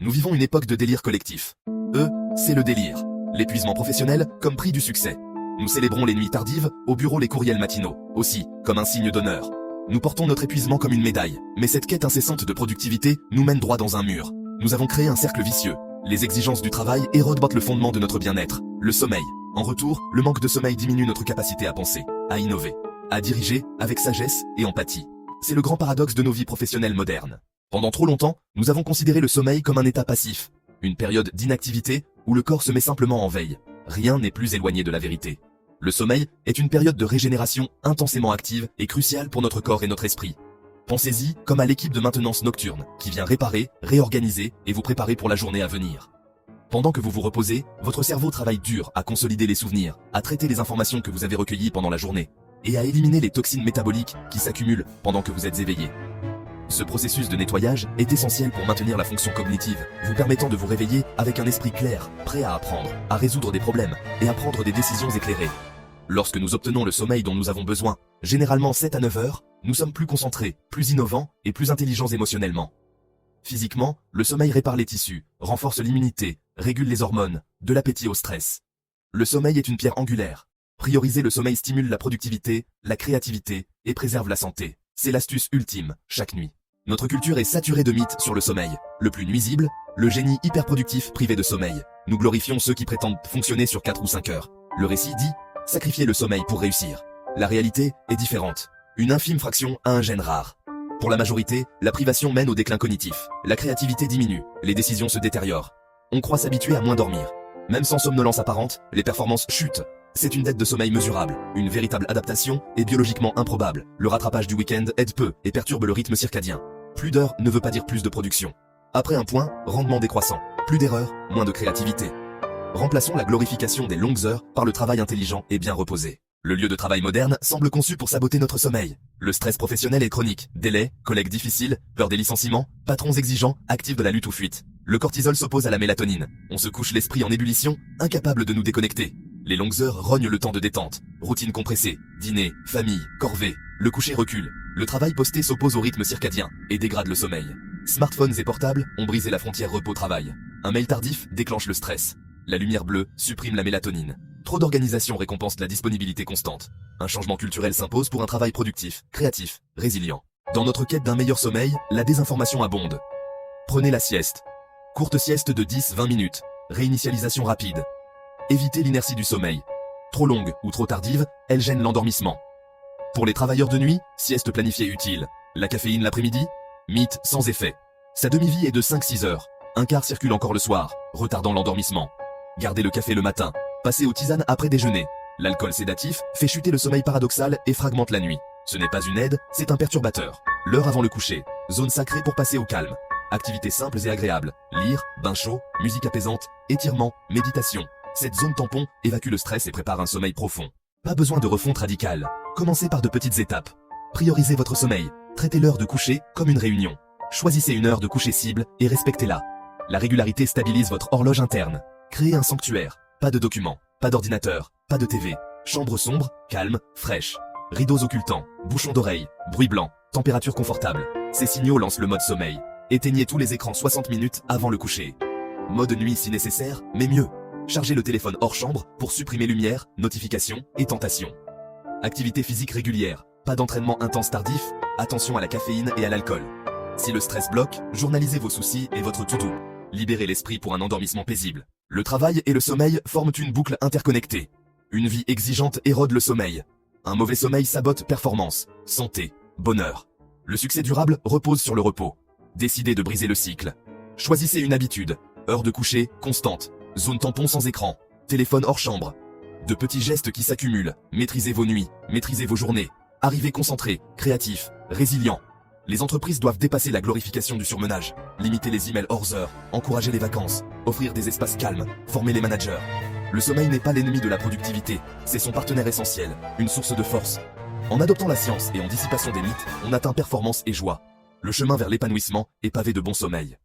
Nous vivons une époque de délire collectif. C'est le délire. L'épuisement professionnel comme prix du succès. Nous célébrons les nuits tardives, au bureau les courriels matinaux, aussi, comme un signe d'honneur. Nous portons notre épuisement comme une médaille, mais cette quête incessante de productivité nous mène droit dans un mur. Nous avons créé un cercle vicieux. Les exigences du travail érodent le fondement de notre bien-être, le sommeil. En retour, le manque de sommeil diminue notre capacité à penser, à innover, à diriger avec sagesse et empathie. C'est le grand paradoxe de nos vies professionnelles modernes. Pendant trop longtemps, nous avons considéré le sommeil comme un état passif, une période d'inactivité où le corps se met simplement en veille. Rien n'est plus éloigné de la vérité. Le sommeil est une période de régénération intensément active et cruciale pour notre corps et notre esprit. Pensez-y comme à l'équipe de maintenance nocturne qui vient réparer, réorganiser et vous préparer pour la journée à venir. Pendant que vous vous reposez, votre cerveau travaille dur à consolider les souvenirs, à traiter les informations que vous avez recueillies pendant la journée et à éliminer les toxines métaboliques qui s'accumulent pendant que vous êtes éveillé. Ce processus de nettoyage est essentiel pour maintenir la fonction cognitive, vous permettant de vous réveiller avec un esprit clair, prêt à apprendre, à résoudre des problèmes et à prendre des décisions éclairées. Lorsque nous obtenons le sommeil dont nous avons besoin, généralement 7 à 9 heures, nous sommes plus concentrés, plus innovants et plus intelligents émotionnellement. Physiquement, le sommeil répare les tissus, renforce l'immunité, régule les hormones, de l'appétit au stress. Le sommeil est une pierre angulaire. Prioriser le sommeil stimule la productivité, la créativité et préserve la santé. C'est l'astuce ultime, chaque nuit. Notre culture est saturée de mythes sur le sommeil. Le plus nuisible, le génie hyperproductif privé de sommeil. Nous glorifions ceux qui prétendent fonctionner sur 4 ou 5 heures. Le récit dit « sacrifier le sommeil pour réussir ». La réalité est différente. Une infime fraction a un gène rare. Pour la majorité, la privation mène au déclin cognitif. La créativité diminue, les décisions se détériorent. On croit s'habituer à moins dormir. Même sans somnolence apparente, les performances chutent. C'est une dette de sommeil mesurable, une véritable adaptation est biologiquement improbable. Le rattrapage du week-end aide peu et perturbe le rythme circadien. Plus d'heures ne veut pas dire plus de production. Après un point, rendement décroissant. Plus d'erreurs, moins de créativité. Remplaçons la glorification des longues heures par le travail intelligent et bien reposé. Le lieu de travail moderne semble conçu pour saboter notre sommeil. Le stress professionnel est chronique. Délais, collègues difficiles, peur des licenciements, patrons exigeants, actifs de la lutte ou fuite. Le cortisol s'oppose à la mélatonine. On se couche l'esprit en ébullition, incapable de nous déconnecter. Les longues heures rognent le temps de détente. Routine compressée, dîner, famille, corvée. Le coucher recule. Le travail posté s'oppose au rythme circadien et dégrade le sommeil. Smartphones et portables ont brisé la frontière repos-travail. Un mail tardif déclenche le stress. La lumière bleue supprime la mélatonine. Trop d'organisation récompense la disponibilité constante. Un changement culturel s'impose pour un travail productif, créatif, résilient. Dans notre quête d'un meilleur sommeil, la désinformation abonde. Prenez la sieste. Courte sieste de 10-20 minutes. Réinitialisation rapide. Évitez l'inertie du sommeil. Trop longue ou trop tardive, elle gêne l'endormissement. Pour les travailleurs de nuit, sieste planifiée utile. La caféine l'après-midi, mythe sans effet. Sa demi-vie est de 5-6 heures. Un quart circule encore le soir, retardant l'endormissement. Gardez le café le matin. Passez aux tisanes après déjeuner. L'alcool sédatif fait chuter le sommeil paradoxal et fragmente la nuit. Ce n'est pas une aide, c'est un perturbateur. L'heure avant le coucher. Zone sacrée pour passer au calme. Activités simples et agréables. Lire, bain chaud, musique apaisante, étirement, méditation. Cette zone tampon évacue le stress et prépare un sommeil profond. Pas besoin de refonte radicale. Commencez par de petites étapes. Priorisez votre sommeil. Traitez l'heure de coucher comme une réunion. Choisissez une heure de coucher cible et respectez-la. La régularité stabilise votre horloge interne. Créez un sanctuaire. Pas de documents, pas d'ordinateur, pas de TV. Chambre sombre, calme, fraîche. Rideaux occultants, bouchons d'oreilles, bruit blanc, température confortable. Ces signaux lancent le mode sommeil. Éteignez tous les écrans 60 minutes avant le coucher. Mode nuit si nécessaire, mais mieux. Chargez le téléphone hors chambre pour supprimer lumière, notifications et tentations. Activité physique régulière, pas d'entraînement intense tardif, attention à la caféine et à l'alcool. Si le stress bloque, journalisez vos soucis et votre to-do. Libérez l'esprit pour un endormissement paisible. Le travail et le sommeil forment une boucle interconnectée. Une vie exigeante érode le sommeil. Un mauvais sommeil sabote performance, santé, bonheur. Le succès durable repose sur le repos. Décidez de briser le cycle. Choisissez une habitude. Heure de coucher constante. Zone tampon sans écran. Téléphone hors chambre. De petits gestes qui s'accumulent. Maîtrisez vos nuits, maîtrisez vos journées. Arrivez concentré, créatif, résilient. Les entreprises doivent dépasser la glorification du surmenage. Limiter les emails hors heures, encourager les vacances, offrir des espaces calmes, former les managers. Le sommeil n'est pas l'ennemi de la productivité, c'est son partenaire essentiel, une source de force. En adoptant la science et en dissipation des mythes, on atteint performance et joie. Le chemin vers l'épanouissement est pavé de bon sommeil.